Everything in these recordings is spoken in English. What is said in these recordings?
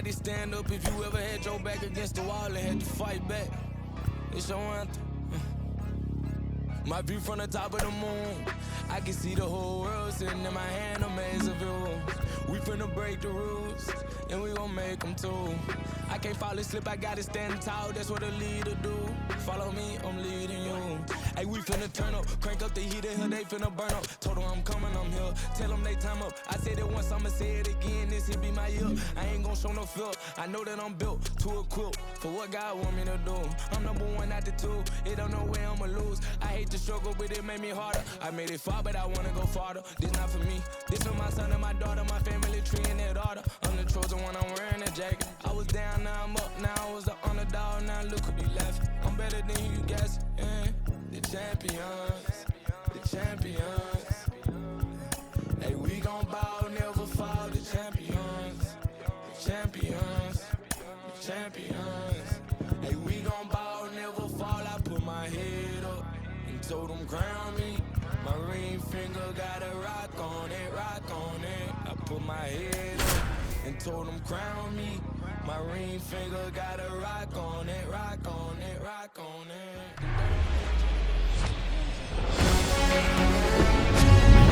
Everybody stand up if you ever had your back against the wall and had to fight back. It's your anthem. My view from the top of the moon, I can see the whole world sitting in my hand, a maze of view. We finna break the rules, and we gon' make them too. I can't fall asleep, I gotta stand tall, that's what a leader do. Follow me, I'm leading you. Hey, we finna turn up, crank up the heat in here, they finna burn up. Told them I'm coming, I'm here, tell them they time up. I said it once, I'ma say it again, this here be my year. I ain't gon' show no fear, I know that I'm built to equip for what God want me to do. I'm number one out the two, it don't know where I'ma lose. I hate the struggle, but it made me harder. I made it far, but I wanna go farther. This not for me, this for my son and my daughter, my family tree and that order. I'm the chosen one, I'm wearing a jacket. I was down, now I'm up, now I was the underdog, now look who be laughing. I'm better than you guess, yeah. The champions, the champions. Hey, we gon' ball, never fall, the champions, the champions, the champions. Hey, we gon' ball, never fall, I put my head up and told them crown me. My ring finger got a rock on it, rock on it. I put my head up and told them crown me. My ring finger got a rock on it, rock on it, rock on it.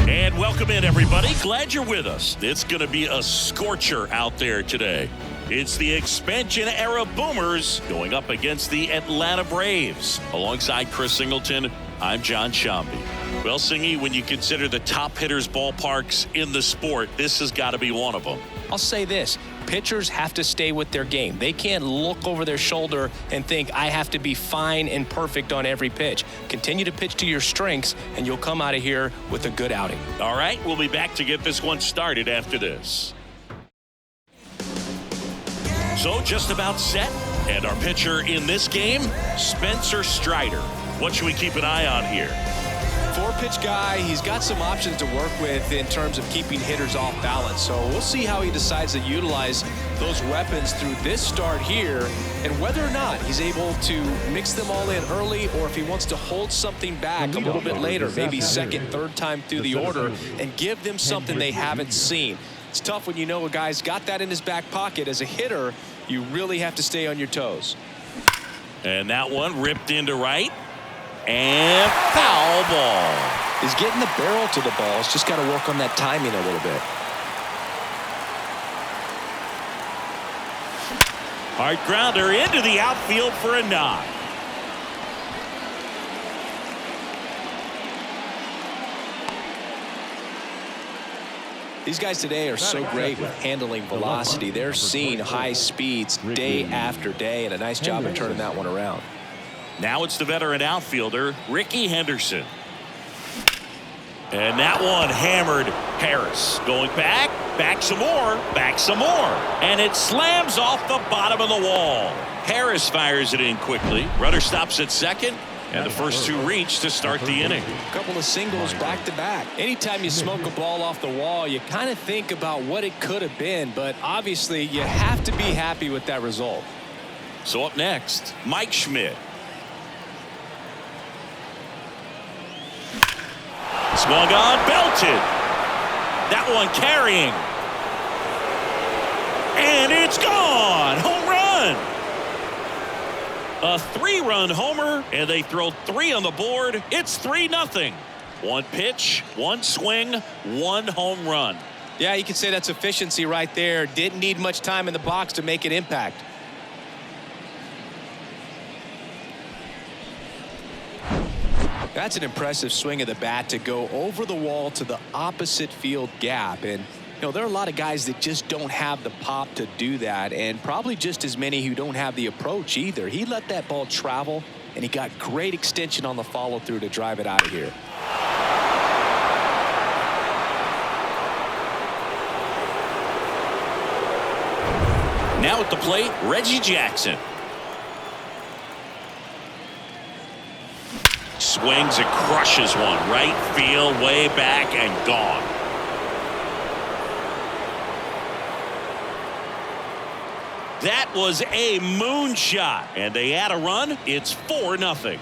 And welcome in, everybody. Glad you're with us. It's going to be a scorcher out there today. It's the expansion era Boomers going up against the Atlanta Braves. Alongside Chris Singleton, I'm John Shambi. Well, Singy, when you consider the top hitters' ballparks in the sport, this has got to be one of them. I'll say this. Pitchers have to stay with their game. They can't look over their shoulder and think, I have to be fine and perfect on every pitch. Continue to pitch to your strengths, and you'll come out of here with a good outing. All right, we'll be back to get this one started after this. So just about set, and our pitcher in this game, Spencer Strider. What should we keep an eye on here? Four-pitch guy, he's got some options to work with in terms of keeping hitters off balance. So we'll see how he decides to utilize those weapons through this start here, and whether or not he's able to mix them all in early, or if he wants to hold something back a little bit later, maybe second, third time through the order, and give them something they haven't seen. It's tough when you know a guy's got that in his back pocket. As a hitter, you really have to stay on your toes. And that one ripped into right. And foul ball. He's getting the barrel to the ball. He's just got to work on that timing a little bit. Hard grounder into the outfield for a knock. These guys today are so great with handling velocity. They're seeing high speeds day after day, and a nice job of turning that one around. Now it's the veteran outfielder, Ricky Henderson. And that one hammered Harris. Going back, back some more, and it slams off the bottom of the wall. Harris fires it in quickly. Runner stops at second, and the first two reach to start the inning. A couple of singles back to back. Anytime you smoke a ball off the wall, you kind of think about what it could have been, but obviously you have to be happy with that result. So up next, Mike Schmidt. Swung on, belted. That one carrying. And it's gone. Home run. A 3-run homer, and they throw 3 on the board. It's 3-0. One pitch, one swing, one home run. Yeah, you can say that's efficiency right there. Didn't need much time in the box to make an impact. That's an impressive swing of the bat to go over the wall to the opposite field gap. And, you know, there are a lot of guys that just don't have the pop to do that, and probably just as many who don't have the approach either. He let that ball travel, and he got great extension on the follow-through to drive it out of here. Now at the plate, Reggie Jackson. Swings and crushes one. Right field, way back, and gone. That was a moonshot, and they add a run. It's 4-0.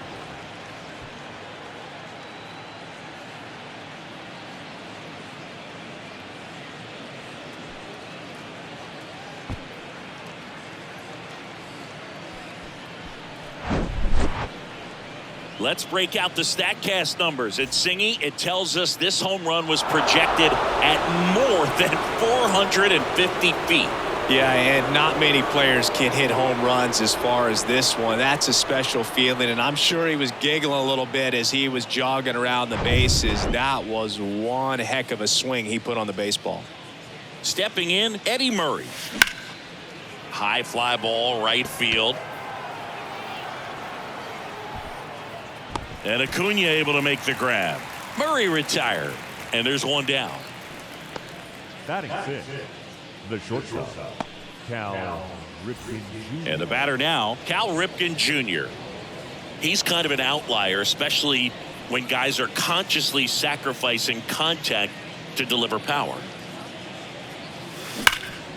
Let's break out the StatCast numbers. At Singy, it tells us this home run was projected at more than 450 feet. Yeah, and not many players can hit home runs as far as this one. That's a special feeling, and I'm sure he was giggling a little bit as he was jogging around the bases. That was one heck of a swing he put on the baseball. Stepping in, Eddie Murray. High fly ball, right field. And Acuna able to make the grab. Murray retired, and there's one down. Batting sixth, the shortstop, Cal Ripken Jr. And the batter now, Cal Ripken Jr. He's kind of an outlier, especially when guys are consciously sacrificing contact to deliver power.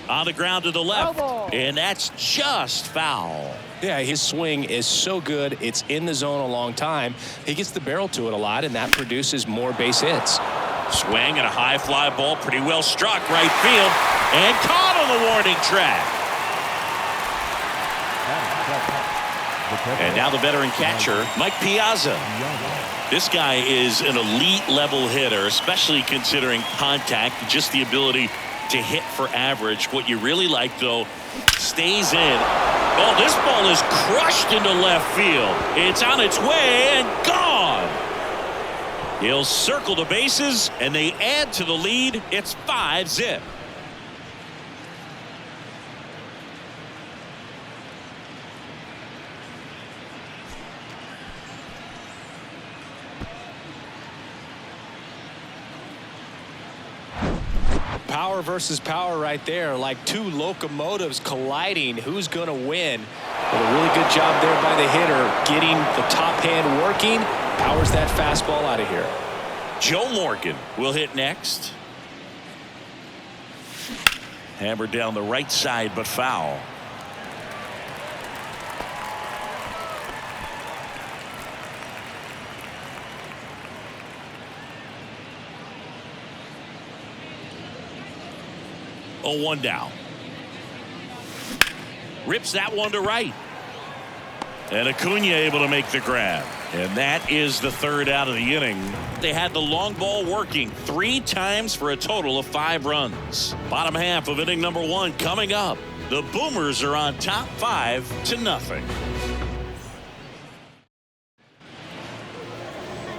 On the ground to the left, and that's just foul. Yeah, his swing is so good. It's in the zone a long time. He gets the barrel to it a lot, and that produces more base hits. Swing and a high fly ball, pretty well struck right field, and caught on the warning track. And now the veteran catcher, Mike Piazza. This guy is an elite level hitter, especially considering contact, just the ability to hit for average. What you really like, though, stays in. Oh, this ball is crushed into left field. It's on its way and gone. He'll circle the bases, and they add to the lead. It's 5-zip. Power versus power right there, like two locomotives colliding. Who's going to win? But a really good job there by the hitter, getting the top hand working. Powers that fastball out of here. Joe Morgan will hit next. Hammered down the right side, but foul. Oh, one down. Rips that one to right. And Acuna able to make the grab. And that is the third out of the inning. They had the long ball working 3 times for a total of 5 runs. Bottom half of inning number 1 coming up. The Boomers are on top 5-0.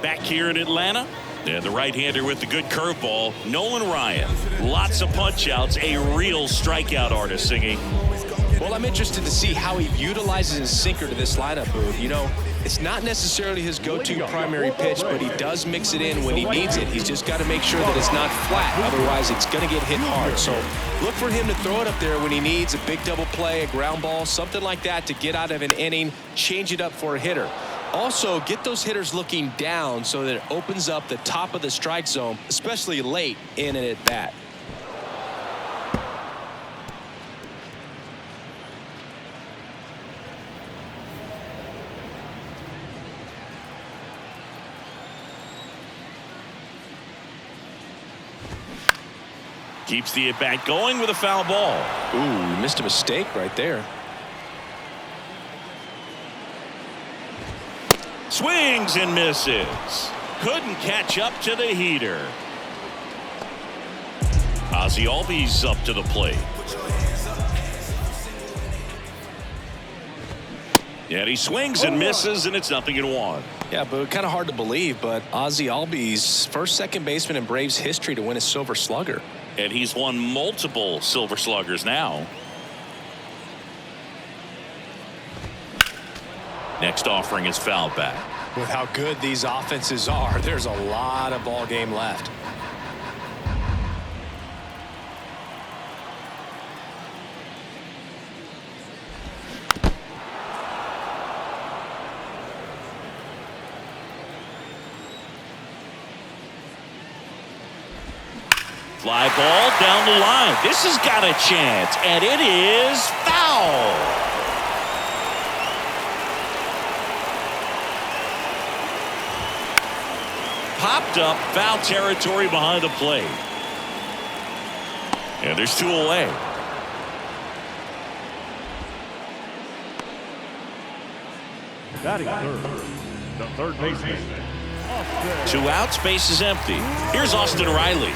Back here in Atlanta. And the right-hander with the good curveball, Nolan Ryan. Lots of punch-outs, a real strikeout artist singing. Well, I'm interested to see how he utilizes his sinker to this lineup, Booth. You know, it's not necessarily his go-to primary pitch, but he does mix it in when he needs it. He's just got to make sure that it's not flat. Otherwise, it's going to get hit hard. So look for him to throw it up there when he needs a big double play, a ground ball, something like that to get out of an inning, change it up for a hitter. Also, get those hitters looking down so that it opens up the top of the strike zone, especially late in an at-bat. Keeps the at-bat going with a foul ball. Ooh, missed a mistake right there. Swings and misses. Couldn't catch up to the heater. Ozzie Albies up to the plate. And he swings and misses, and it's 0-1. Yeah, but kind of hard to believe, but Ozzie Albies, first second baseman in Braves history to win a Silver Slugger. And he's won multiple Silver Sluggers now. Next offering is fouled back. With how good these offenses are, there's a lot of ball game left. Fly ball down the line. This has got a chance, and it is foul. Popped up, foul territory behind the plate. And there's 2 away. Batting third, the third baseman. Two outs, base is empty. Here's Austin Riley.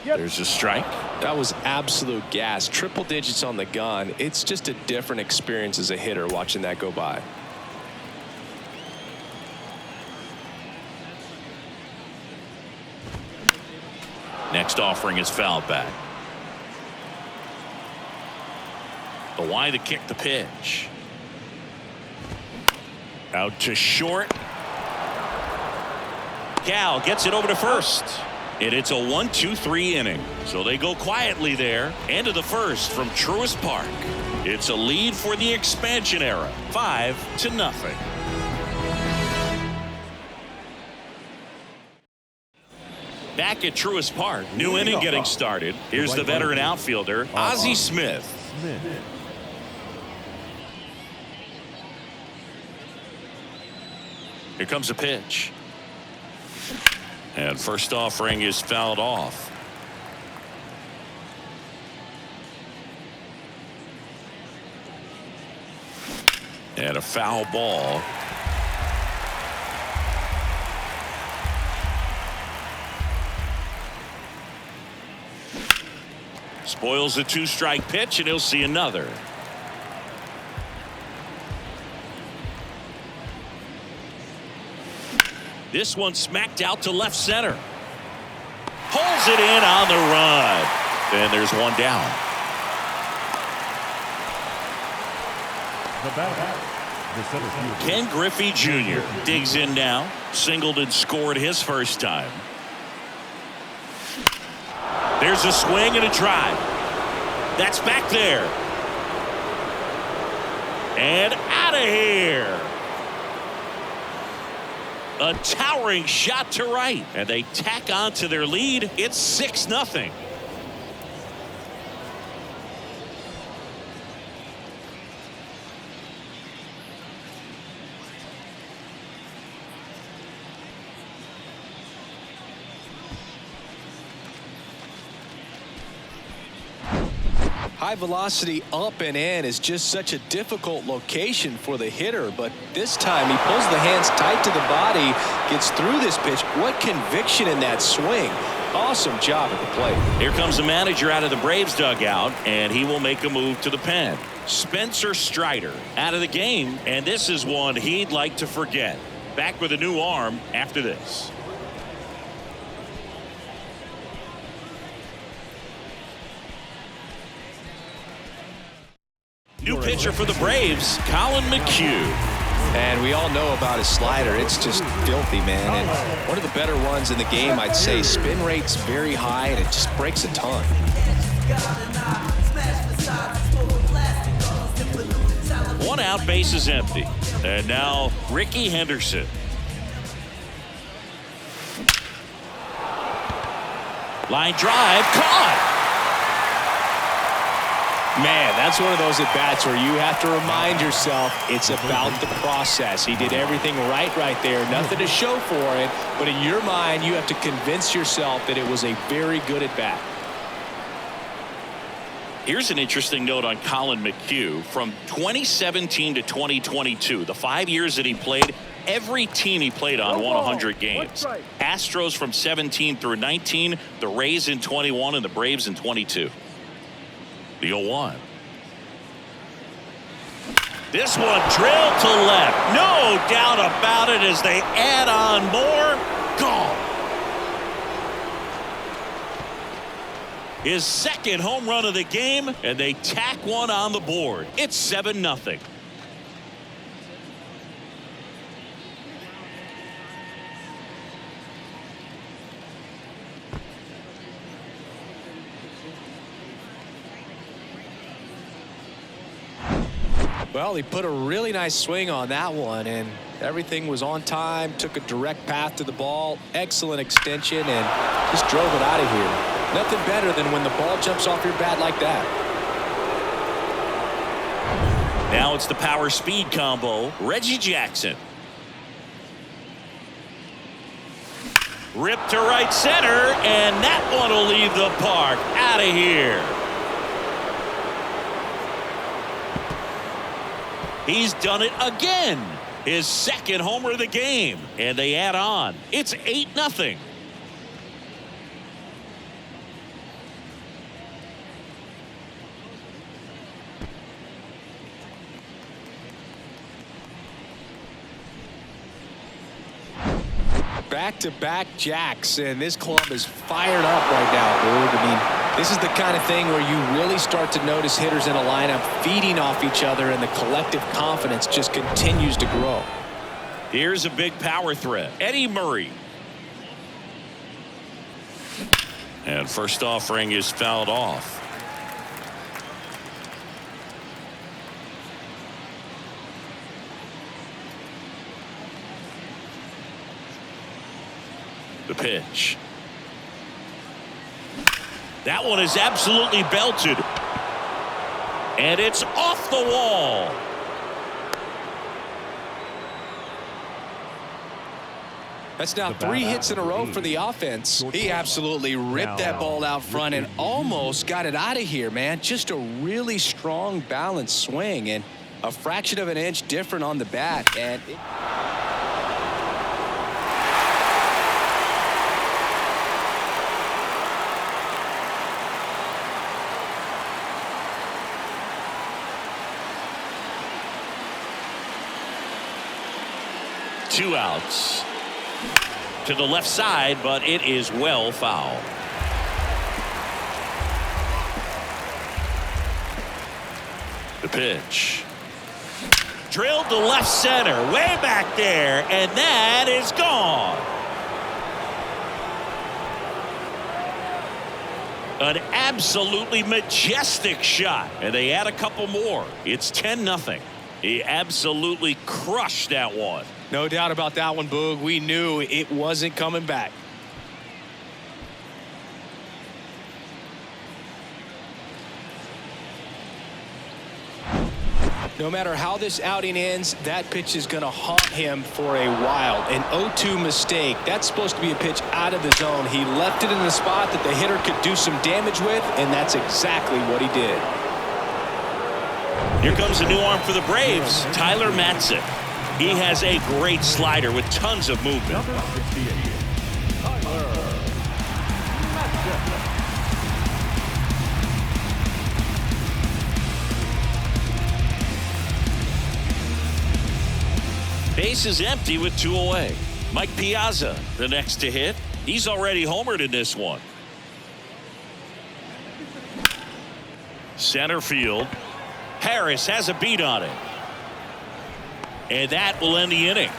There's a strike. That was absolute gas. Triple digits on the gun. It's just a different experience as a hitter watching that go by. Next offering is fouled back. The wide to kick the pitch. Out to short. Cal gets it over to first. And it's a 1-2-3 inning. So they go quietly there. End of the first from Truist Park. It's a lead for the expansion era. 5-0. Back at Truist Park. New inning getting started. Here's the veteran outfielder, Ozzie Smith. Here comes a pitch. And first offering is fouled off. And a foul ball. Spoils the two-strike pitch, and he'll see another. This one smacked out to left center. Pulls it in on the run. And there's one down. The batter, the center fielder. Ken Griffey Jr. digs in now. Singled and scored his first time. There's a swing and a drive. That's back there. And out of here. A towering shot to right. And they tack on to their lead. It's 6-0. High velocity up and in is just such a difficult location for the hitter, but this time he pulls the hands tight to the body, gets through this pitch. What conviction in that swing. Awesome job at the plate. Here comes the manager out of the Braves dugout, and he will make a move to the pen. Spencer Strider out of the game, and this is one he'd like to forget. Back with a new arm after this. New pitcher for the Braves, Colin McHugh. And we all know about his slider. It's just filthy, man. And one of the better ones in the game, I'd say. Spin rate's very high, and it just breaks a ton. One out, base is empty. And now Ricky Henderson. Line drive, caught. Man, that's one of those at-bats where you have to remind yourself it's about the process. He did everything right there. Nothing to show for it. But in your mind, you have to convince yourself that it was a very good at-bat. Here's an interesting note on Colin McHugh. From 2017 to 2022, the 5 years that he played, every team he played on won 100 games. Astros from 17 through 19, the Rays in 21, and the Braves in 22. The 0-1. This one drilled to left. No doubt about it as they add on more. Gone. His second home run of the game, and they tack one on the board. It's 7-0. Well, he put a really nice swing on that one, and everything was on time, took a direct path to the ball, excellent extension, and just drove it out of here. Nothing better than when the ball jumps off your bat like that. Now it's the power speed combo. Reggie Jackson. Ripped to right center, and that one will leave the park. Out of here. He's done it again. His second homer of the game. And they add on. It's 8-0. Back-to-back jacks, and this club is fired up right now, Boog. I mean, this is the kind of thing where you really start to notice hitters in a lineup feeding off each other, and the collective confidence just continues to grow. Here's a big power threat. Eddie Murray. And first offering is fouled off. The pitch. That one is absolutely belted. And it's off the wall. That's now 3 hits in a row for the offense. He absolutely ripped that ball out front and almost got it out of here, man. Just a really strong, balanced swing and a fraction of an inch different on the bat. And Two outs. To the left side, but it is well foul. The pitch. Drilled to left center, way back there, and that is gone. An absolutely majestic shot, and they add a couple more. It's 10-0. He absolutely crushed that one. no doubt about that one, Boog. We knew it wasn't coming back. No matter how this outing ends, that pitch is going to haunt him for a while. An 0-2 mistake. That's supposed to be a pitch out of the zone. He left it in the spot that the hitter could do some damage with, and that's exactly what he did. Here comes a new arm for the Braves, Tyler Matzik. He has a great slider with tons of movement. Number 68, Tyler Matzik. Base is empty with 2 away. Mike Piazza, the next to hit. He's already homered in this one. Center field. Harris has a beat on it. And that will end the inning.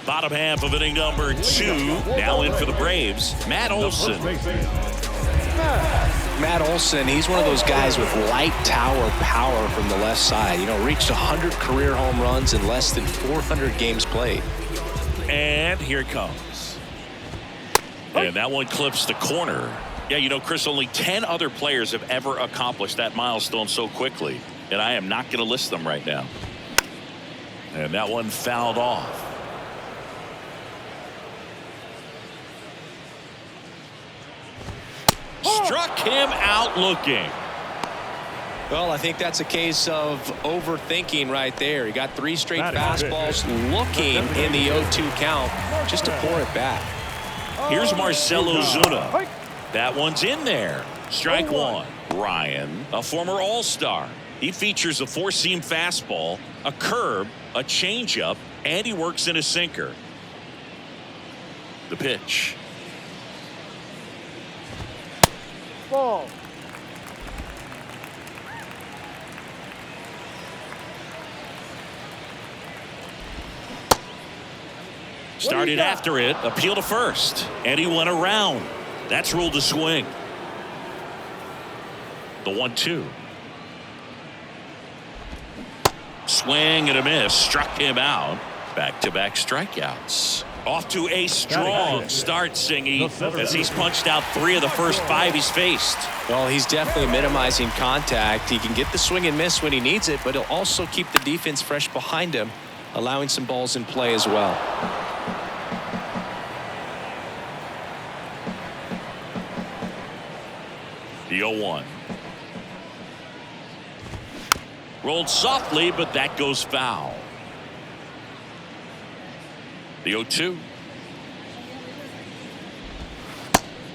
Bottom half of inning number 2. Now in for the Braves, Matt Olson. Matt Olson, he's one of those guys with light tower power from the left side. You know, reached 100 career home runs in less than 400 games played. And here it comes. And that one clips the corner. Yeah, you know, Chris, only 10 other players have ever accomplished that milestone so quickly. And I am not going to list them right now. And that one fouled off. Struck him out looking. Well, I think that's a case of overthinking right there. He got 3 straight fastballs looking in the 0-2 count just to pour it back. Here's Marcell Ozuna. That one's in there. Strike 1. Ryan, a former All-Star. He features a 4-seam fastball, a curve, a changeup, and he works in a sinker. The pitch. Ball. Started after it, appeal to first, and he went around. That's ruled a swing. The 1-2. Swing and a miss, struck him out. Back-to-back strikeouts. Off to a strong start, Singy, as he's punched out 3 of the first 5 he's faced. Well, he's definitely minimizing contact. He can get the swing and miss when he needs it, but he'll also keep the defense fresh behind him, allowing some balls in play as well. The 0-1. Rolled softly, but that goes foul. The 0-2.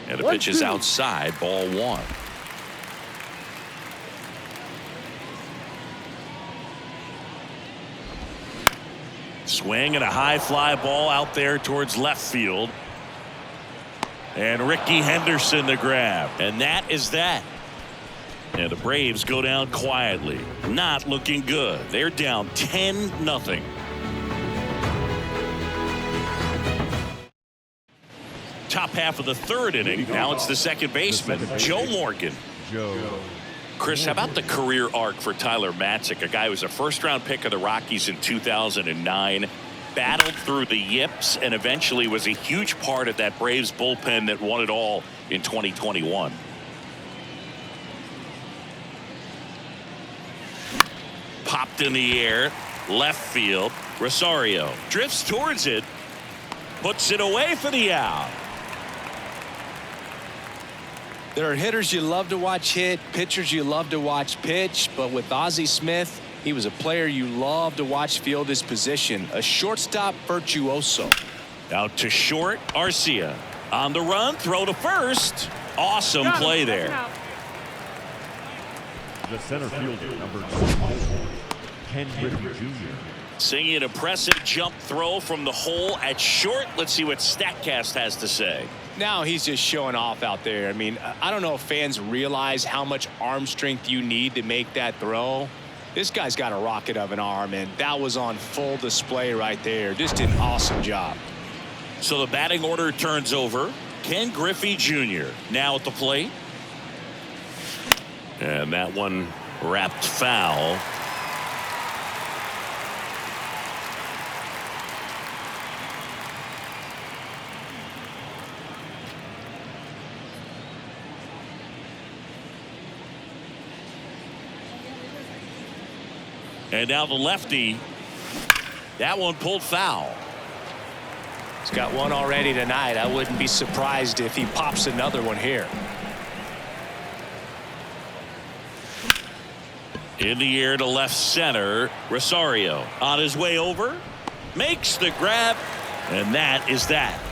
And the pitch is outside, ball 1. Swing and a high fly ball out there towards left field. And Ricky Henderson the grab. And that is that. And the Braves go down quietly. Not looking good. They're down 10-0. Top half of the 3rd inning. Now it's the second baseman, Joe Morgan. Chris, how about the career arc for Tyler Matzik, a guy who was a first-round pick of the Rockies in 2009, battled through the yips, and eventually was a huge part of that Braves bullpen that won it all in 2021. Popped in the air, left field. Rosario drifts towards it, puts it away for the out. There are hitters you love to watch hit, pitchers you love to watch pitch, but with Ozzie Smith, he was a player you love to watch field his position, a shortstop virtuoso. Out to short, Arcia. On the run, throw to first. Awesome play there. The center fielder, number 24, Ken Griffey Jr. Seeing an impressive jump throw from the hole at short. Let's see what StatCast has to say. Now he's just showing off out there. I mean, I don't know if fans realize how much arm strength you need to make that throw. This guy's got a rocket of an arm, and that was on full display right there. Just an awesome job. So the batting order turns over. Ken Griffey Jr. now at the plate. And that one wrapped foul. And now the lefty. That one pulled foul. He's got one already tonight. I wouldn't be surprised if he pops another one here. In the air to left center. Rosario on his way over. Makes the grab. And that is that.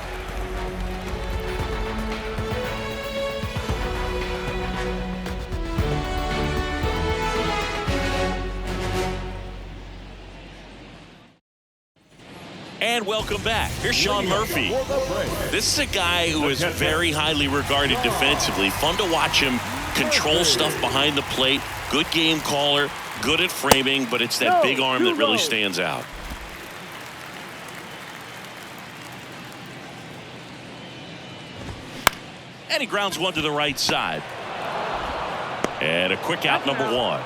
And welcome back. Here's Sean Murphy. This is a guy who is very highly regarded defensively. Fun to watch him control stuff behind the plate. Good game caller, good at framing, but it's that big arm that really stands out. And he grounds one to the right side. And a quick out, number 1.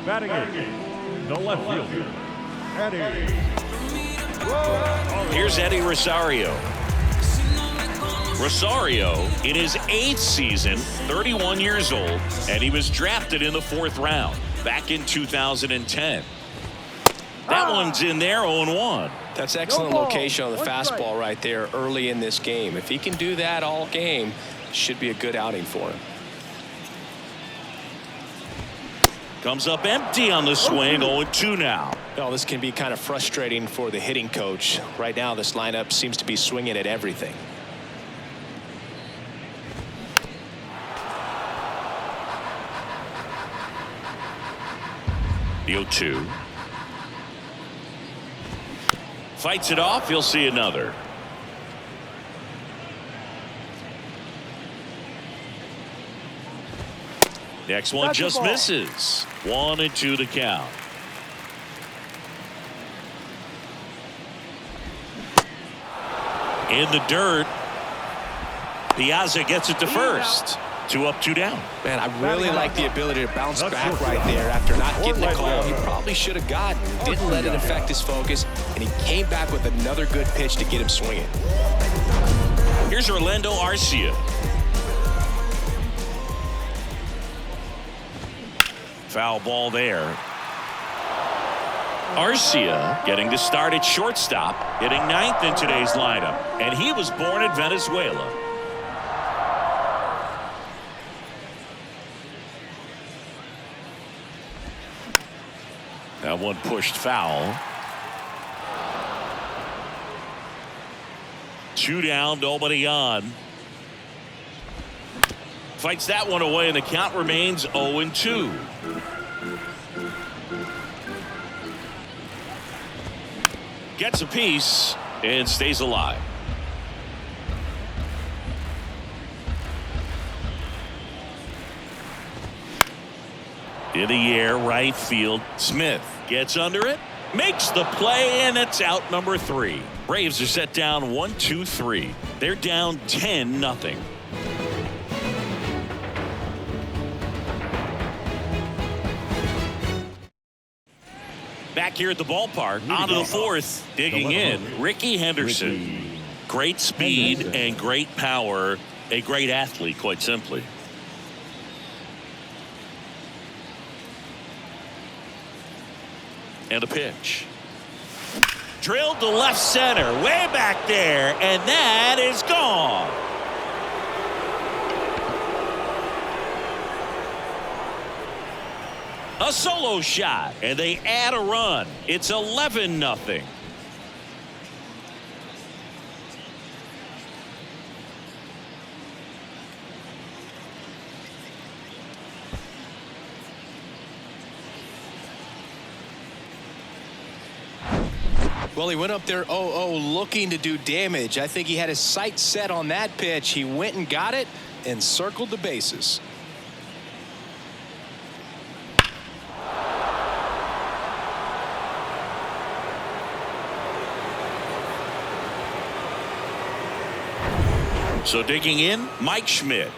Batting in, the left fielder, Eddie. Here's Eddie Rosario. Rosario in his 8th season, 31 years old, and he was drafted in the 4th round back in 2010. That one's in there, 0-1. That's excellent location on the fastball right there early in this game. If he can do that all game, should be a good outing for him. Comes up empty on the swing, 0-2 now. Well, this can be kind of frustrating for the hitting coach. Right now, this lineup seems to be swinging at everything. The 0-2. Fights it off. He'll see another. Next one just misses. 1-2 the count. In the dirt. Piazza gets it to first. 2 up, 2 down. Man, I really like the ability to bounce back right there after not getting the call he probably should have gotten. Didn't let it affect his focus, and he came back with another good pitch to get him swinging. Here's Orlando Arcia. Foul ball there. Arcia getting to start at shortstop, hitting 9th in today's lineup, and he was born in Venezuela. That one pushed foul. 2 down, nobody on. Fights that one away, and the count remains 0-2. Gets a piece and stays alive. In the air, right field. Smith gets under it, makes the play, and it's out number 3. Braves are set down 1-2-3. They're down 10-0. Back here at the ballpark, onto the 4th, digging in, Ricky Henderson. Great speed and great power. A great athlete, quite simply. And a pitch. Drilled to left center, way back there, and that is gone. A solo shot, and they add a run. It's 11-0. Well, he went up there 0-0 looking to do damage. I think he had his sights set on that pitch. He went and got it and circled the bases. So digging in, Mike Schmidt.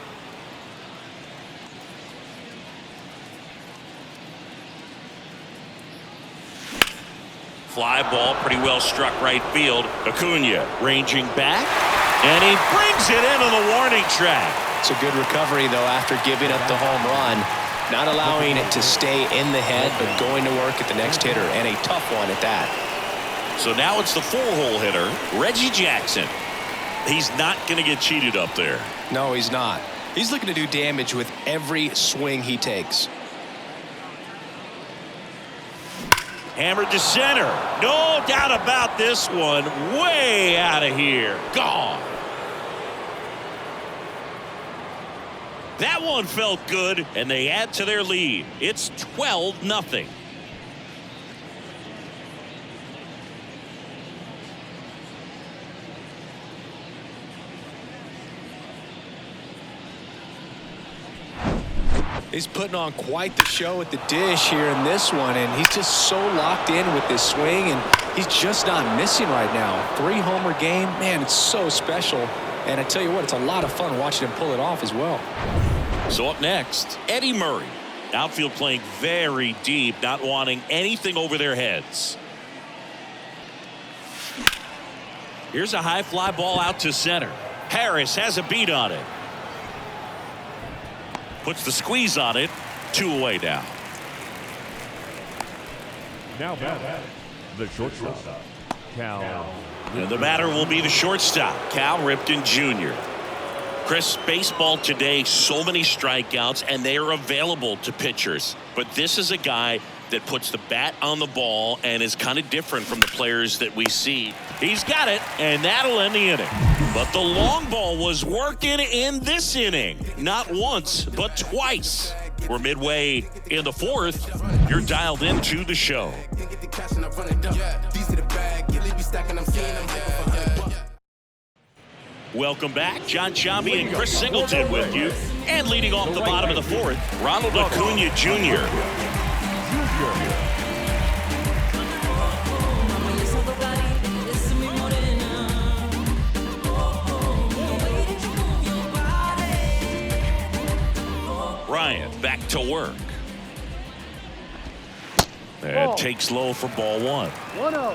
Fly ball, pretty well struck right field. Acuna ranging back, and he brings it into the warning track. It's a good recovery, though, after giving up the home run. Not allowing it to stay in the head, but going to work at the next hitter, and a tough one at that. So now it's the 4-hole hitter, Reggie Jackson. He's not going to get cheated up there. No, he's not. He's looking to do damage with every swing he takes. Hammered to center. No doubt about this one. Way out of here. Gone. That one felt good, and they add to their lead. It's 12-0. He's putting on quite the show at the dish here in this one, and he's just so locked in with this swing, and he's just not missing right now. 3-homer game, man, it's so special. And I tell you what, it's a lot of fun watching him pull it off as well. So up next, Eddie Murray. Outfield playing very deep, not wanting anything over their heads. Here's a high fly ball out to center. Harris has a beat on it. Puts the squeeze on it. 2 away now. Now batter, the shortstop, Cal. And the batter will be the shortstop, Cal Ripken Jr. Chris, baseball today, so many strikeouts, and they are available to pitchers. But this is a guy that puts the bat on the ball and is kind of different from the players that we see. He's got it, and that'll end the inning. But the long ball was working in this inning. Not once, but twice. We're midway in the 4th. You're dialed into the show. Welcome back. John Sciambi and Chris Singleton with you. And leading off the bottom of the 4th, Ronald Acuna Jr. Ryan back to work. And Ball. takes low for ball one. 1-0.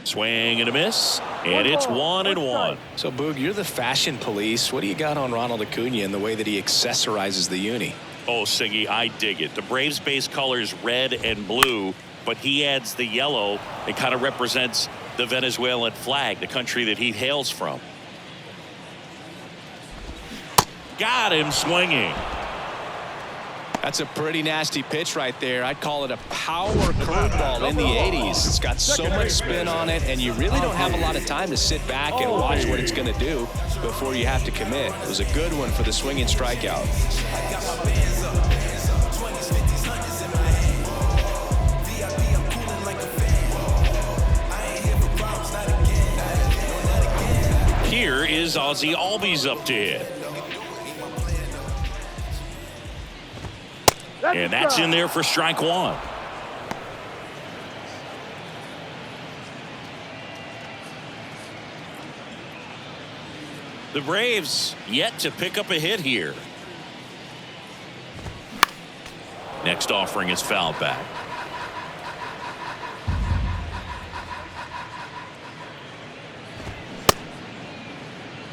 Swing and a miss. And it's 1-1. So, Boog, you're the fashion police. What do you got on Ronald Acuna in the way that he accessorizes the uni? Oh, Siggy, I dig it. The Braves base colors red and blue, but he adds the yellow. It kind of represents the Venezuelan flag, the country that he hails from. Got him swinging. That's a pretty nasty pitch right there. I'd call it a power curveball in the 80s. It's got so much spin on it, and you really don't have a lot of time to sit back and watch what it's going to do before you have to commit. It was a good one for the swinging strikeout. Here is Ozzie Albies up to hit. And that's in there for strike one. The Braves yet to pick up a hit here. Next offering is fouled back.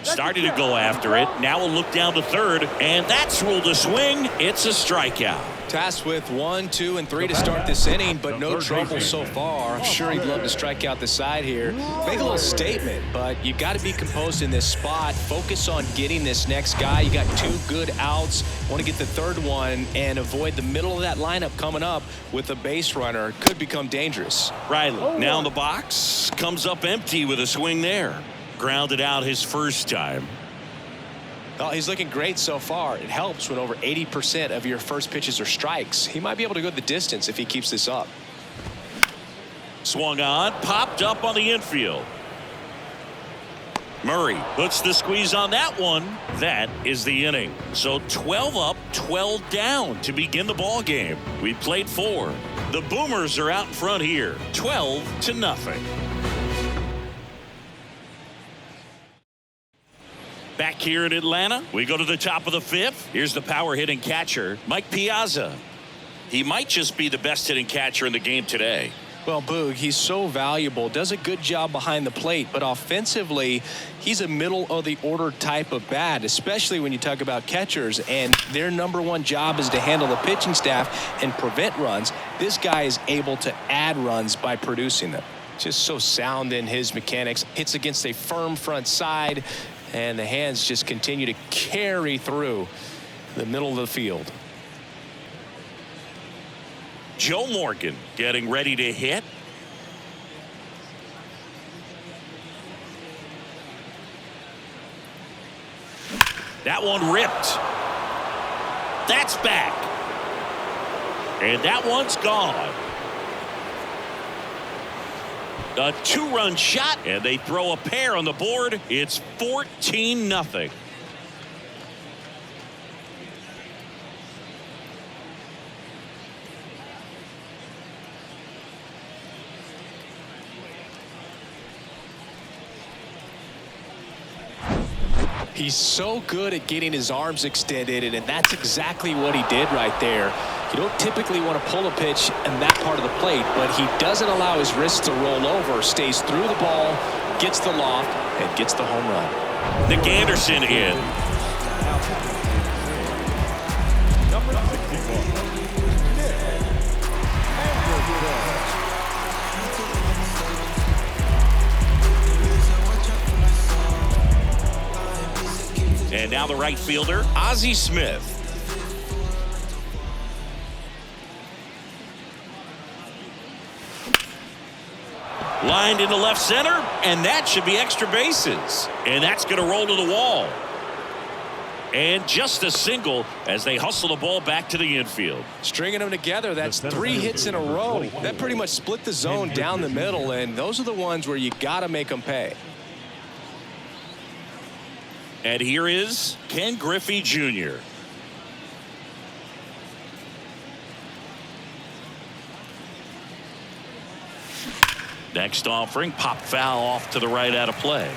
Started to go after it. Now we'll look down to third, and that's ruled a swing. It's a strikeout. Tasked with 1, 2, and 3 to start this inning, but no trouble so far. I'm sure he'd love to strike out the side here. Make a little statement, but you got to be composed in this spot. Focus on getting this next guy. You got 2 good outs. Want to get the third one and avoid the middle of that lineup coming up with a base runner. Could become dangerous. Riley now in the box. Comes up empty with a swing there. Grounded out his first time. Oh, he's looking great so far. It helps when over 80% of your first pitches are strikes. He might be able to go the distance if he keeps this up. Swung on, popped up on the infield. Murray puts the squeeze on that one. That is the inning. So 12 up, 12 down to begin the ball game. We played 4. The Boomers are out in front here, 12-0. Back here in Atlanta, we go to the top of the 5th. Here's the power hitting catcher, Mike Piazza. He might just be the best hitting catcher in the game today. Well, Boog, he's so valuable, does a good job behind the plate, but offensively, he's a middle of the order type of bat, especially when you talk about catchers, and their #1 job is to handle the pitching staff and prevent runs. This guy is able to add runs by producing them. Just so sound in his mechanics. Hits against a firm front side, and the hands just continue to carry through the middle of the field. Joe Morgan getting ready to hit. That one ripped. That's back. And that one's gone. A 2-run shot, and they throw a pair on the board. It's 14-0. He's so good at getting his arms extended, and that's exactly what he did right there. You don't typically want to pull a pitch in that part of the plate, but he doesn't allow his wrists to roll over, stays through the ball, gets the loft, and gets the home run. Nick Anderson in. And now the right fielder, Ozzie Smith. Lined into left center, and that should be extra bases. And that's going to roll to the wall. And just a single as they hustle the ball back to the infield. Stringing them together, that's 3 hits in a row. That pretty much split the zone down the middle, and those are the ones where you got to make them pay. And here is Ken Griffey Jr. Next offering, pop foul off to the right out of play.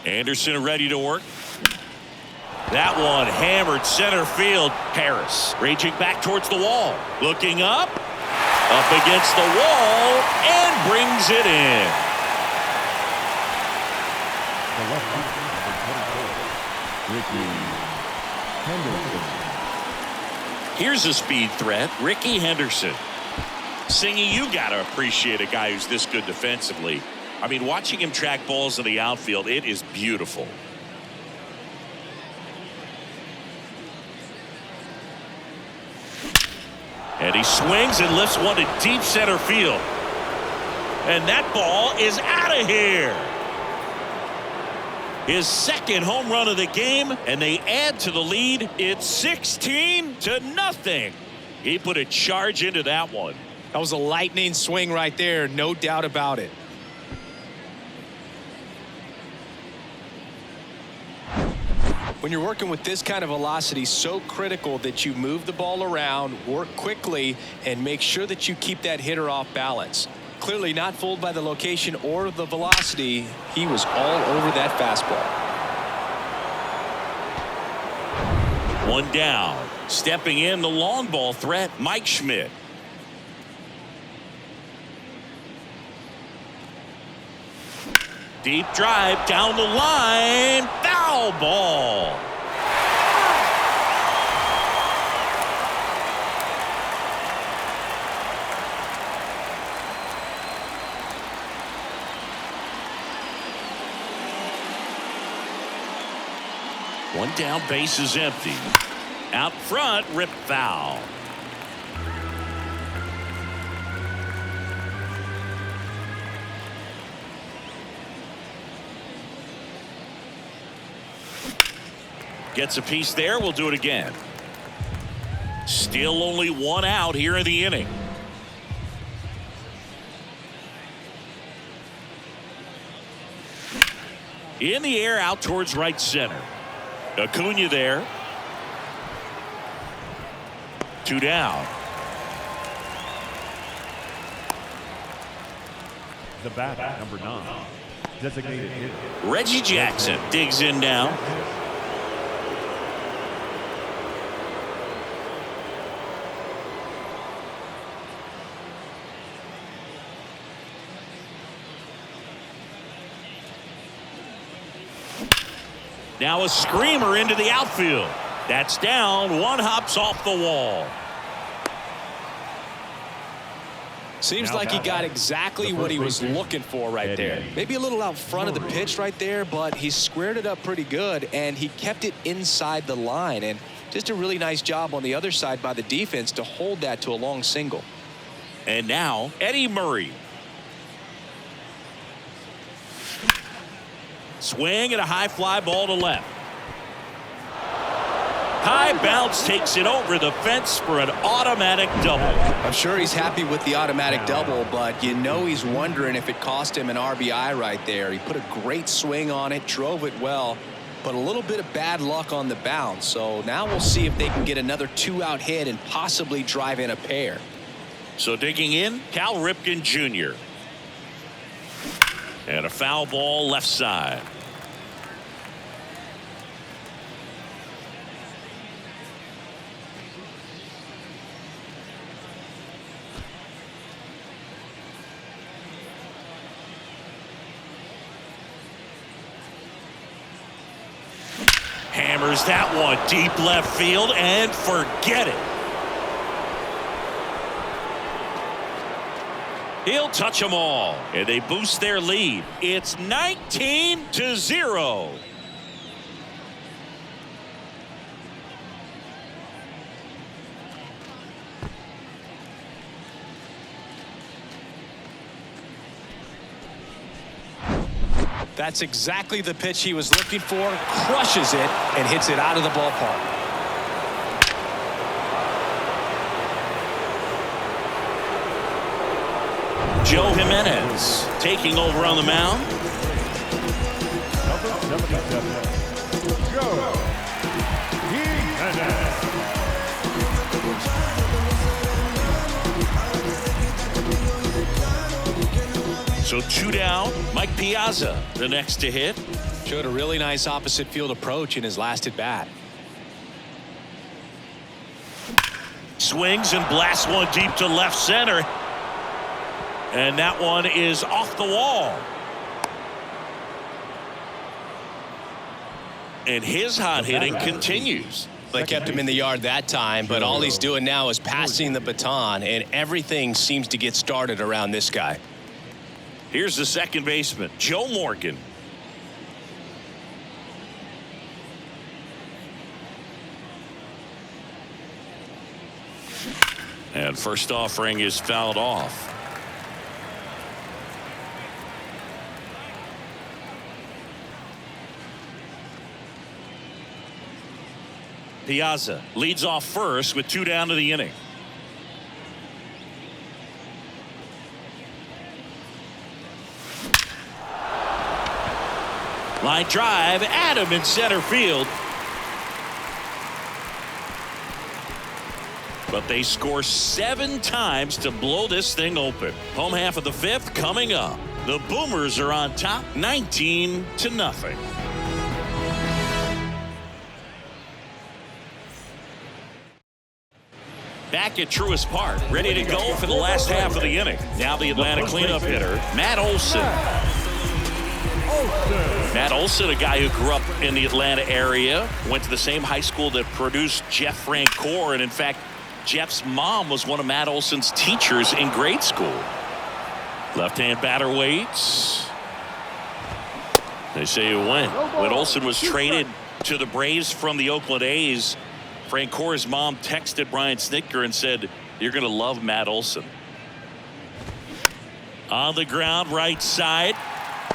Anderson ready to work. That one hammered center field. Harris reaching back towards the wall. Looking up against the wall, and brings it in. The left fielder, number 24, Ricky Henderson. Here's a speed threat, Ricky Henderson. Singy, you got to appreciate a guy who's this good defensively. I mean, watching him track balls in the outfield, it is beautiful. And he swings and lifts one to deep center field. And that ball is out of here. His second home run of the game, and they add to the lead. It's 16-0. He put a charge into that one. That was a lightning swing right there, no doubt about it. When you're working with this kind of velocity, so critical that you move the ball around, work quickly, and make sure that you keep that hitter off balance. Clearly not fooled by the location or the velocity. He was all over that fastball. One down. Stepping in, the long ball threat, Mike Schmidt. Deep drive down the line. Foul ball. One down, base is empty. Out front, rip foul. Gets a piece there. We'll do it again. Still only one out here in the inning. In the air out towards right center. Acuna there. Two down. The batter, number 9, designated hitter, Reggie Jackson digs in now. Now a screamer into the outfield. That's down. One hops off the wall. Seems like he got exactly what he was looking for right there. Maybe a little out front of the pitch right there, but he squared it up pretty good, and he kept it inside the line. And just a really nice job on the other side by the defense to hold that to a long single. And now Eddie Murray. Swing and a high fly ball to left. High bounce takes it over the fence for an automatic double. I'm sure he's happy with the automatic double, but you know he's wondering if it cost him an RBI right there. He put a great swing on it, drove it well, but a little bit of bad luck on the bounce. So now we'll see if they can get another 2-out hit and possibly drive in a pair. So digging in, Cal Ripken Jr. And a foul ball left side. Hammers that one deep left field and forget it. He'll touch them all, and they boost their lead. It's 19-0. That's exactly the pitch he was looking for. Crushes it and hits it out of the ballpark. Joe Jimenez taking over on the mound. Number 77, Joe Jimenez. So 2 down. Mike Piazza, the next to hit. Showed a really nice opposite field approach in his last at bat. Swings and blasts one deep to left center. And that one is off the wall. And his hot hitting continues. They kept him in the yard that time, but all he's doing now is passing the baton, and everything seems to get started around this guy. Here's the second baseman, Joe Morgan. And first offering is fouled off. Piazza leads off first with 2 down to the inning. Line drive, Adam in center field. But they score 7 times to blow this thing open. Home half of the 5th coming up. The Boomers are on top 19-0. Back at Truist Park, ready to go for the last half of the inning. Now the Atlanta cleanup hitter, Matt Olson. Matt Olson, a guy who grew up in the Atlanta area, went to the same high school that produced Jeff Francoeur, and in fact, Jeff's mom was one of Matt Olson's teachers in grade school. Left-hand batter waits. They say it went. When Olson was traded to the Braves from the Oakland A's, Francoeur's mom texted Brian Snitker and said, "You're going to love Matt Olson." On the ground, right side,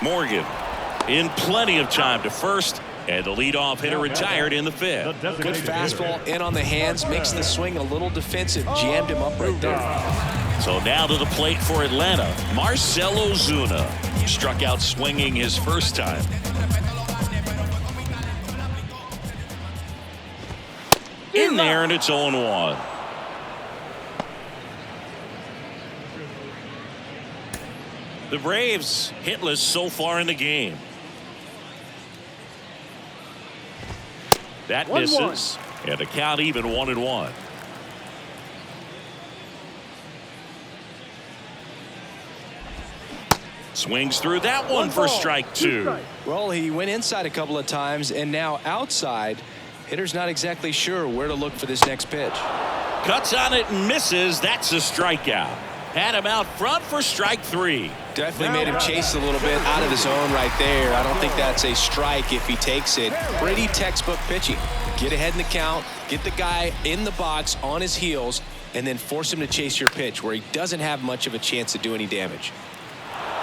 Morgan in plenty of time to first, and the leadoff hitter retired in the 5th. Good fastball in on the hands, makes the swing a little defensive, jammed him up right there. So now to the plate for Atlanta, Marcell Ozuna struck out swinging his first time. In there, and it's 0-1. The Braves hitless so far in the game. That misses, and the count even 1-1. Swings through that one for strike 2. Well, he went inside a couple of times, and now outside. Hitter's not exactly sure where to look for this next pitch. Cuts on it and misses. That's a strikeout. Had him out front for strike 3. Definitely made him chase a little bit out of the zone right there. I don't think that's a strike if he takes it. Pretty textbook pitching. Get ahead in the count, get the guy in the box on his heels, and then force him to chase your pitch where he doesn't have much of a chance to do any damage.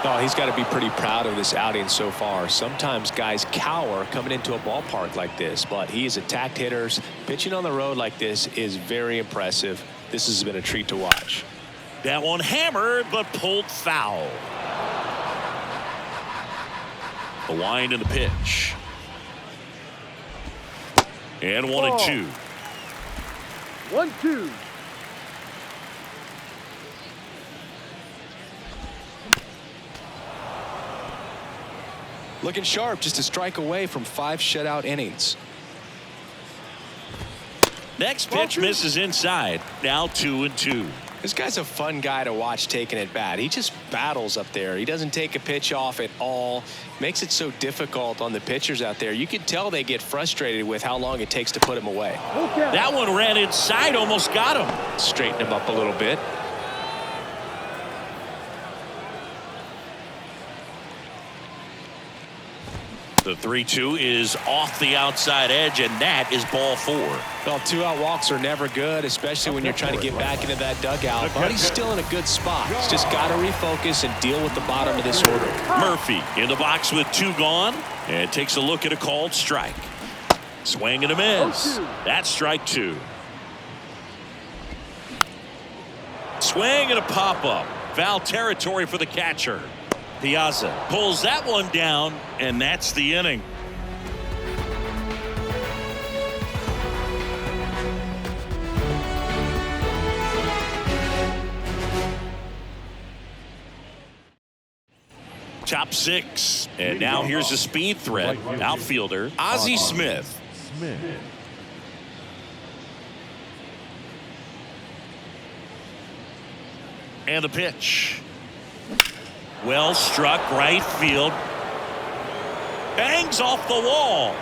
Oh, he's got to be pretty proud of this outing so far. Sometimes guys cower coming into a ballpark like this, but he's attacked hitters. Pitching on the road like this is very impressive. This has been a treat to watch. That one hammered, but pulled foul. The wind and the pitch. And 1-2. 1-2. Looking sharp, just a strike away from 5 shutout innings. Next pitch misses inside. Now 2-2. This guy's a fun guy to watch taking at bat. He just battles up there. He doesn't take a pitch off at all. Makes it so difficult on the pitchers out there. You can tell they get frustrated with how long it takes to put him away. That one ran inside, almost got him. Straighten him up a little bit. The 3-2 is off the outside edge, and that is ball 4. Well, 2-out walks are never good, especially when you're trying to get back into that dugout. But he's still in a good spot. He's just got to refocus and deal with the bottom of this order. Murphy in the box with 2 gone, and takes a look at a called strike. Swing and a miss. That's strike 2. Swing and a pop-up. Foul territory for the catcher. Piazza pulls that one down, and that's the inning. Top 6. And now here's a speed threat. Outfielder Ozzie Smith. And the pitch. Well struck, right field. Bangs off the wall.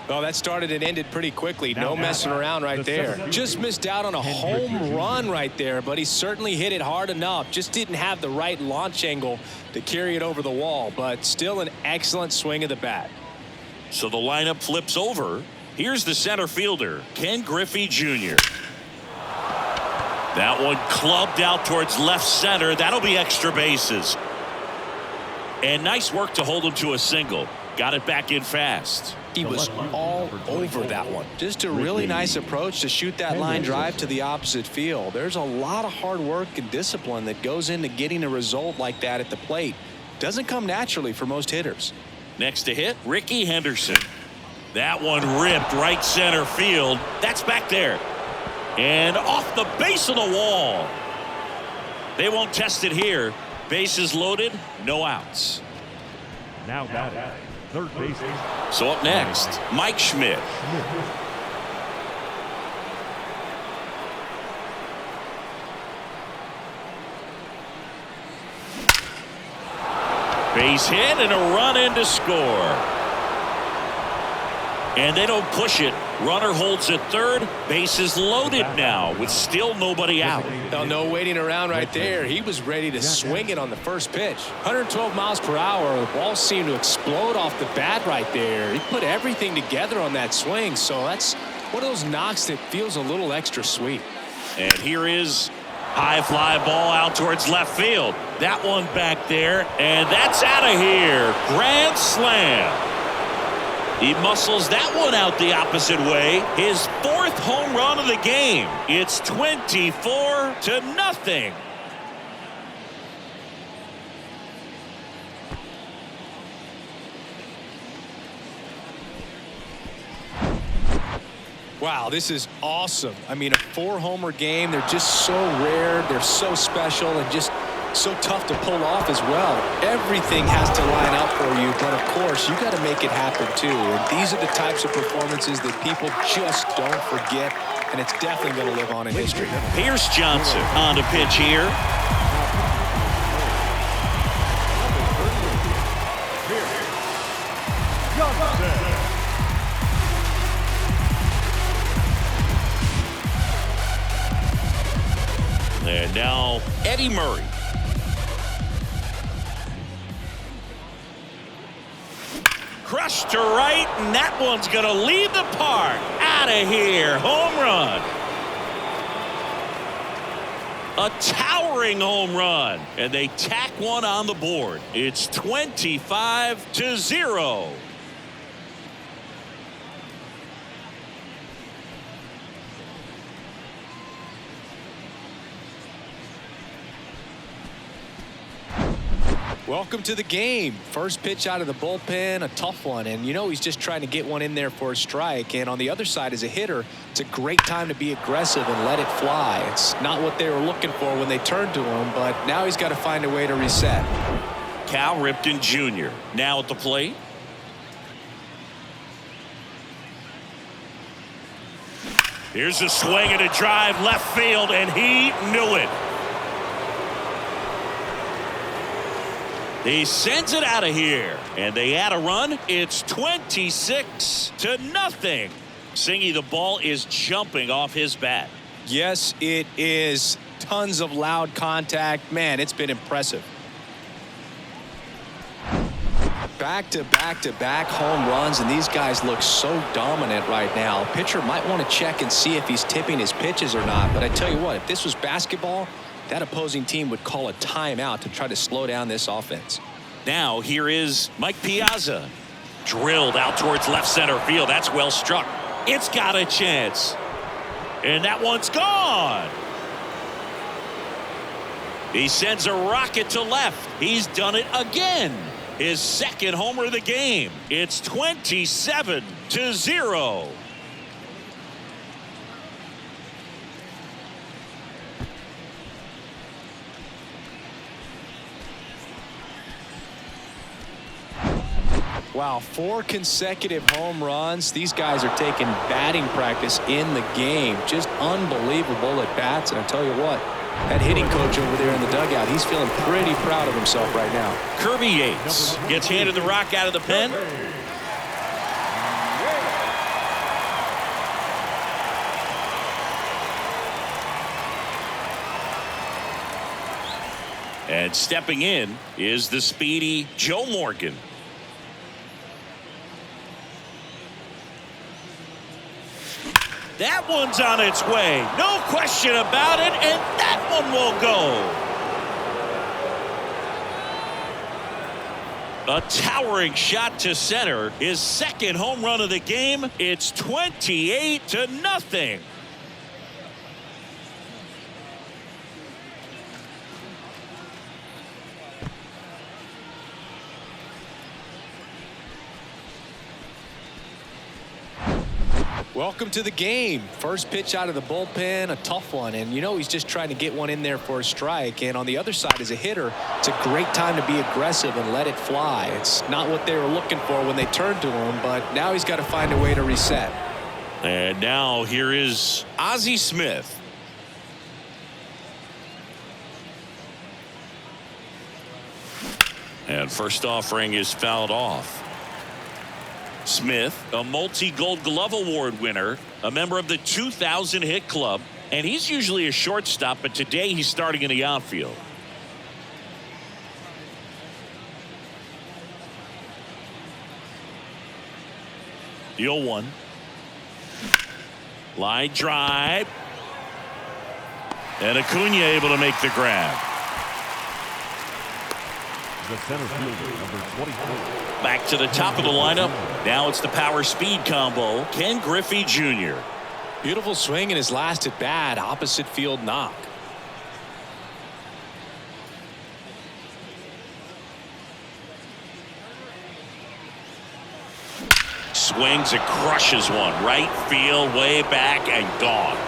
Well, that started and ended pretty quickly. No messing around right there. Just missed out on a home run right there, but he certainly hit it hard enough. Just didn't have the right launch angle to carry it over the wall, but still an excellent swing of the bat. So the lineup flips over. Here's the center fielder, Ken Griffey Jr. That one clubbed out towards left center. That'll be extra bases. And nice work to hold him to a single. Got it back in fast. He was all over that one. Just a really nice approach to shoot that line drive to the opposite field. There's a lot of hard work and discipline that goes into getting a result like that at the plate. Doesn't come naturally for most hitters. Next to hit, Ricky Henderson. That one ripped right center field. That's back there. And off the base of the wall. They won't test it here. Bases loaded, no outs. Now batting, third baseman. So up next, Mike Schmidt. Base hit and a run in to score. And they don't push it. Runner holds at third. Bases loaded now with still nobody out. No waiting around right there. He was ready to swing it on the first pitch. 112 miles per hour. The ball seemed to explode off the bat right there. He put everything together on that swing. So that's one of those knocks that feels a little extra sweet. And here is high fly ball out towards left field. That one back there. And that's out of here. Grand slam. He muscles that one out the opposite way. His 4th home run of the game. It's 24-0. Wow, this is awesome. I mean, a 4-homer game. They're just so rare. They're so special and just so tough to pull off as well. Everything has to line up for you, but of course you got to make it happen too. And these are the types of performances that people just don't forget, and it's definitely going to live on in history. Pierce Johnson on the pitch here. And now Eddie Murray. Crushed to right, and that one's going to leave the park. Out of here. Home run. A towering home run. And they tack one on the board. It's 25-0. Welcome to the game. First pitch out of the bullpen, a tough one. And you know he's just trying to get one in there for a strike. And on the other side, as a hitter, it's a great time to be aggressive and let it fly. It's not what they were looking for when they turned to him, but now he's got to find a way to reset. Cal Ripken Jr. now at the plate. Here's a swing and a drive left field, and he knew it. He sends it out of here, and they add a run. It's 26-0. Singy, the ball is jumping off his bat. Yes, it is. Tons of loud contact. Man, it's been impressive. Back-to-back-to-back home runs, and these guys look so dominant right now. Pitcher might want to check and see if he's tipping his pitches or not, but I tell you what, if this was basketball, that opposing team would call a timeout to try to slow down this offense. Now here is Mike Piazza. Drilled out towards left center field. That's well struck. It's got a chance. And that one's gone. He sends a rocket to left. He's done it again. His second homer of the game. It's 27-0. Wow, 4 consecutive home runs. These guys are taking batting practice in the game. Just unbelievable at bats. And I tell you what, that hitting coach over there in the dugout, he's feeling pretty proud of himself right now. Kirby Yates gets handed the rock out of the pen. And stepping in is the speedy Joe Morgan. That one's on its way. No question about it, and that one will go. A towering shot to center. His second home run of the game. It's 28-0. Welcome to the game. First pitch out of the bullpen, a tough one. And you know he's just trying to get one in there for a strike. And on the other side, as a hitter, it's a great time to be aggressive and let it fly. It's not what they were looking for when they turned to him, but now he's got to find a way to reset. And now here is Ozzie Smith. And first offering is fouled off. Smith, a multi-Gold Glove Award winner, a member of the 2000 hit club, and he's usually a shortstop, but today he's starting in the outfield. The 0-1. Line drive. And Acuna able to make the grab. The center fielder, number 24. Back to the top of the lineup. Now it's the power speed combo. Ken Griffey Jr. Beautiful swing in his last at bat. Opposite field knock. Swings and crushes one. Right field, way back, and gone.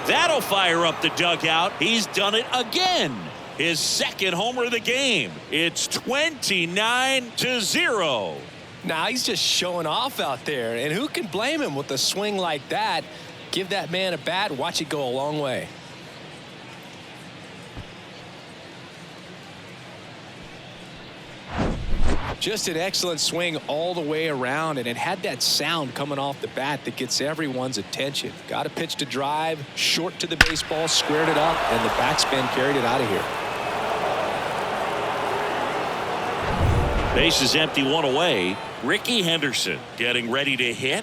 That'll fire up the dugout. He's done it again. His second homer of the game. It's 29-0. Now he's just showing off out there. And who can blame him with a swing like that? Give that man a bat, watch it go a long way. Just an excellent swing all the way around, and it had that sound coming off the bat that gets everyone's attention. Got a pitch to drive, short to the baseball, squared it up, and the backspin carried it out of here. Base is empty, one away. Ricky Henderson getting ready to hit.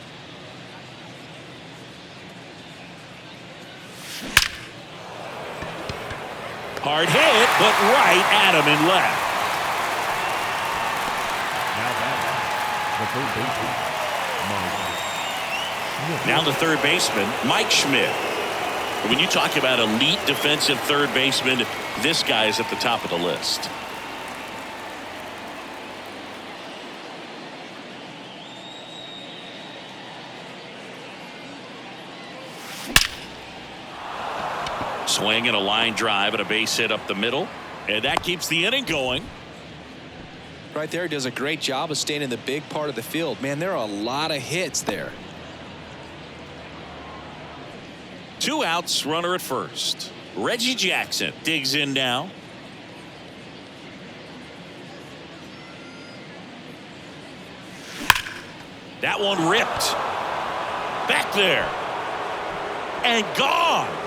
Hard hit, but right at him in left. Now the third baseman, Mike Schmidt. When you talk about elite defensive third baseman, this guy is at the top of the list. Swing and a line drive and a base hit up the middle, and that keeps the inning going. Right there, does a great job of staying in the big part of the field. Man, there are a lot of hits there. 2 outs, runner at first. Reggie Jackson digs in now. That one ripped. Back there. And gone.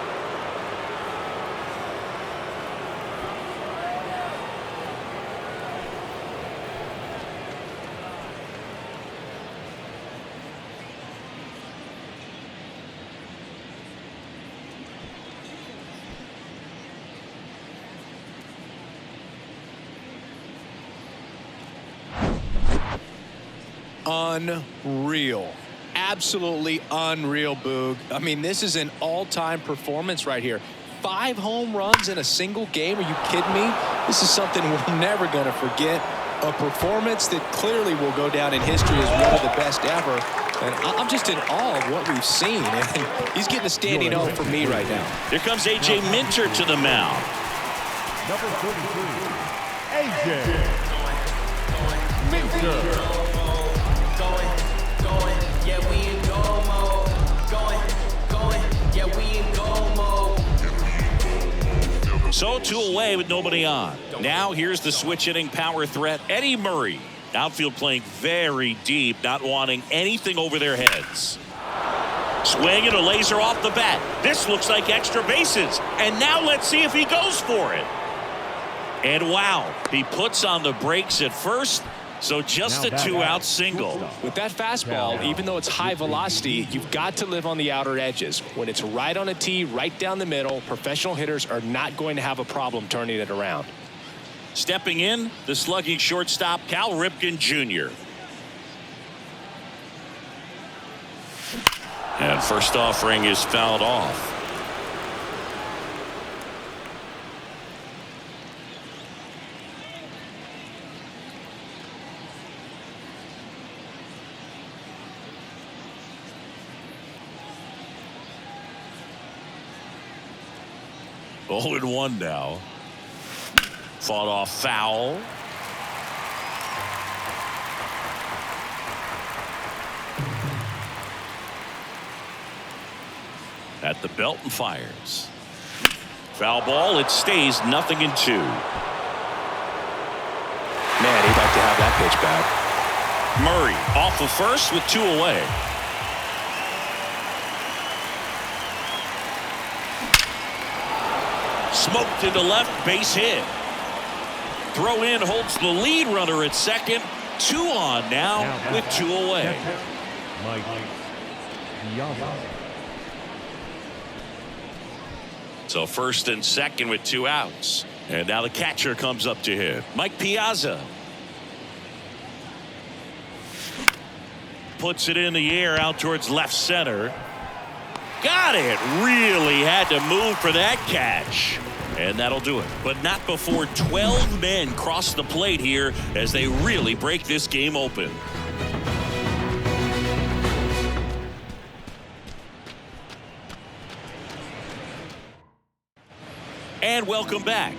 Unreal. absolutely unreal, Boog. I mean, this is an all-time performance right here. 5 home runs in a single game. Are you kidding me? This is something we're never going to forget. A performance that clearly will go down in history as one of the best ever. And I'm just in awe of what we've seen. And he's getting a standing O from me right now. Here comes A.J. Minter to the mound. Number 43, A.J. Minter. So 2 away with nobody on. Now here's the switch hitting power threat, Eddie Murray. Outfield playing very deep, not wanting anything over their heads. Swinging a laser off the bat. This looks like extra bases. And now let's see if he goes for it. And wow, he puts on the brakes at first. So just a 2-out single. With that fastball, even though it's high velocity, you've got to live on the outer edges. When it's right on a tee, right down the middle, professional hitters are not going to have a problem turning it around. Stepping in, the slugging shortstop, Cal Ripken Jr. And first offering is fouled off. Oh, and 1 now. Fought off foul. At the belt and fires. Foul ball. It stays 0-2. Man, he'd like to have that pitch back. Murray off of first with 2 away. Smoked into left, base hit. Throw in holds the lead runner at second. 2 on now with 2 away. Mike Piazza. So first and second with 2 outs. And now the catcher comes up to hit. Mike Piazza. Puts it in the air out towards left center. Got it. Really had to move for that catch. And that'll do it. But not before 12 men cross the plate here as they really break this game open. And welcome back.